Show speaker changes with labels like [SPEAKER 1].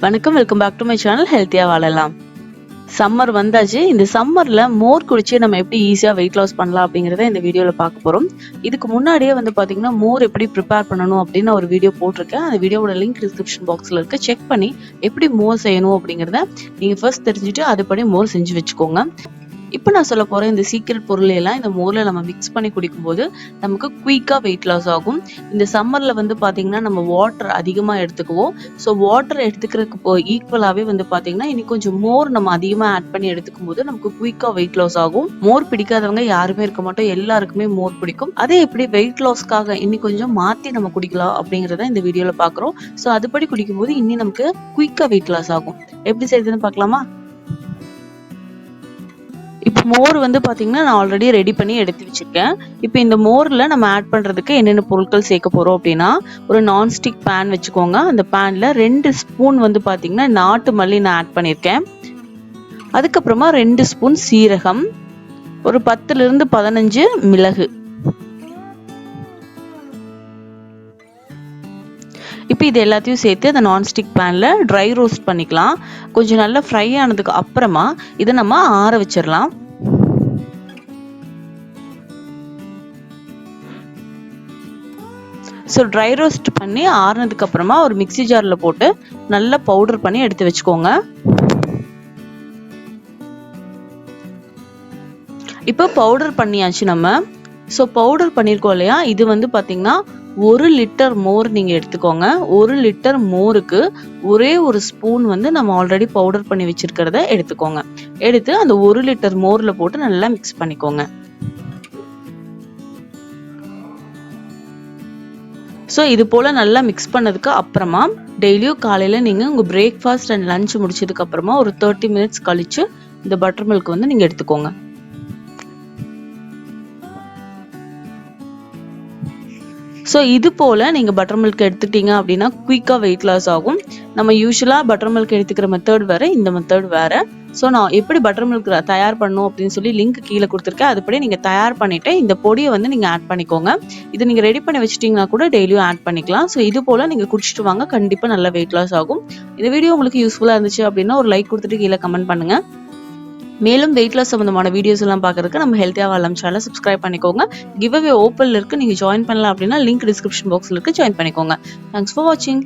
[SPEAKER 1] வணக்கம், welcome back to my channel ஹெல்த்தியா வாழலாம். சம்மர் வந்தாச்சு. இந்த சம்மர்ல மோர் குடிச்சு நம்ம எப்படி ஈஸியா வெயிட் லாஸ் பண்ணலாம் அப்படிங்கறத இந்த வீடியோல பார்க்க போறோம். இதுக்கு முன்னாடியே பாத்தீங்கன்னா மோர் எப்படி ப்ரிப்பேர் பண்ணணும் அப்படின்னு ஒரு வீடியோ போட்டிருக்கேன். அந்த வீடியோவோட லிங்க் டிஸ்கிரிப்ஷன் பாக்ஸ்ல இருக்கு. செக் பண்ணி எப்படி மோர் செய்யணும் அப்படிங்கறத நீங்க ஃபர்ஸ்ட் தெரிஞ்சுட்டு அதுபடி மோர் செஞ்சு வச்சுக்கோங்க. இப்போ நான் சொல்ல போற இந்த சீக்ரெட் பொருள் எல்லாம் இந்த மோர்ல நம்ம மிக்ஸ் பண்ணி குடிக்கும்போது நமக்கு குயிக்கா வெயிட் லாஸ் ஆகும். இந்த சம்மர்ல பாத்தீங்கன்னா நம்ம வாட்டர் அதிகமா எடுத்துக்குவோம். ஸோ வாட்டர் எடுத்துக்கிறதுக்கு ஈக்குவலாவே பாத்தீங்கன்னா இனி கொஞ்சம் மோர் நம்ம அதிகமா ஆட் பண்ணி எடுத்துக்கும் போது நமக்கு குயிக்கா வெயிட் லாஸ் ஆகும். மோர் பிடிக்காதவங்க யாருமே இருக்க மாட்டோம், எல்லாருக்குமே மோர் பிடிக்கும். அதே எப்படி வெயிட் லாஸ்க்காக இன்னி கொஞ்சம் மாத்தி நம்ம குடிக்கலாம் அப்படிங்கறத இந்த வீடியோல பாக்குறோம். ஸோ அதுபடி குடிக்கும்போது இன்னி நமக்கு குயிக்கா வெயிட் லாஸ் ஆகும். எப்படி செய்யுதுன்னு பார்க்கலாமா? இப்போ மோர் பாத்தீங்கன்னா நான் ஆல்ரெடி ரெடி பண்ணி எடுத்து வச்சிருக்கேன். இப்போ இந்த மோர்ல நம்ம ஆட் பண்றதுக்கு என்னென்ன பொருட்கள் சேர்க்க போறோம் அப்படின்னா, ஒரு நான்ஸ்டிக் பேன் வச்சுக்கோங்க. அந்த பேன்ல 2 ஸ்பூன் பாத்தீங்கன்னா நாட்டு மல்லி நான் ஆட் பண்ணியிருக்கேன். அதுக்கப்புறமா 2 ஸ்பூன் சீரகம், ஒரு 10ல இருந்து 15 மிளகு. இப்போ இது எல்லாத்தையும் சேர்த்து அந்த நான்ஸ்டிக் பேன்ல ட்ரை ரோஸ்ட் பண்ணிக்கலாம். கொஞ்சம் நல்லா ஃப்ரை ஆனதுக்கு அப்புறமா இதை நம்ம ஆற வச்சிடலாம். ஸோ ட்ரை ரோஸ்ட் பண்ணி ஆறுனதுக்கு அப்புறமா ஒரு மிக்ஸி ஜார்ல போட்டு நல்லா பவுடர் பண்ணி எடுத்து வச்சுக்கோங்க. இப்போ பவுடர் பண்ணியாச்சு நம்ம. ஸோ பவுடர் பண்ணியிருக்கோம் இல்லையா, இது பாத்தீங்கன்னா 1 லிட்டர் மோர் நீங்க எடுத்துக்கோங்க. 1 லிட்டர் மோருக்கு ஒரே ஒரு ஸ்பூன் நம்ம ஆல்ரெடி பவுடர் பண்ணி வச்சிருக்கிறத எடுத்துக்கோங்க. எடுத்து அந்த 1 லிட்டர் மோர்ல போட்டு நல்லா மிக்ஸ் பண்ணிக்கோங்க. ஸோ இது போல நல்லா மிக்ஸ் பண்ணதுக்கு அப்புறமா டெய்லியும் காலையில நீங்க உங்க பிரேக்ஃபாஸ்ட் அண்ட் லஞ்ச் முடிச்சதுக்கு அப்புறமா ஒரு 30 மினிட்ஸ் கழிச்சு இந்த பட்டர் மில்க் நீங்க எடுத்துக்கோங்க. ஸோ இது போல நீங்க பட்டர் மில்க் எடுத்துட்டீங்க அப்படின்னா குயிக்கா வெயிட் லாஸ் ஆகும். நம்ம யூஸ்வலா பட்டர் மில்க் எடுத்துக்கிற மெத்தட் வேற, இந்த மெத்தட் வேற. ஸோ நான் எப்படி பட்டர் மில்க் தயார் பண்ணணும் அப்படின்னு சொல்லி லிங்க் கீழே கொடுத்துருக்கேன். அதுபடி நீங்க தயார் பண்ணிட்டு இந்த பொடியை நீங்க ஆட் பண்ணிக்கோங்க. இதை நீங்க ரெடி பண்ணி வச்சிட்டீங்கன்னா கூட டெய்லியும் ஆட் பண்ணிக்கலாம். ஸோ இது போல நீங்க குடிச்சிட்டு வாங்க, கண்டிப்பா நல்ல வெயிட் லாஸ் ஆகும். இந்த வீடியோ உங்களுக்கு யூஸ்ஃபுல்லா இருந்துச்சு அப்படின்னா ஒரு லைக் கொடுத்துட்டு கீழே கமெண்ட் பண்ணுங்க. மேலும் வெயிட் லாஸ் சம்பந்தமான வீடியோஸ் எல்லாம் பார்க்கறதுக்கு நம்ம ஹெல்த்தியா வாழலாம் சேனலை சப்ஸ்கிரைப் பண்ணிக்கோங்க. கிவ் அவே ஓப்பன்ல இருக்கு, நீங்க ஜாயின் பண்ணலாம் அப்படின்னா லிங்க் டிஸ்கிரிப்ஷன் பாக்ஸ்ல இருக்கு, ஜாயின் பண்ணிக்கோங்க. தேங்க்ஸ் ஃபார் வாட்சிங்.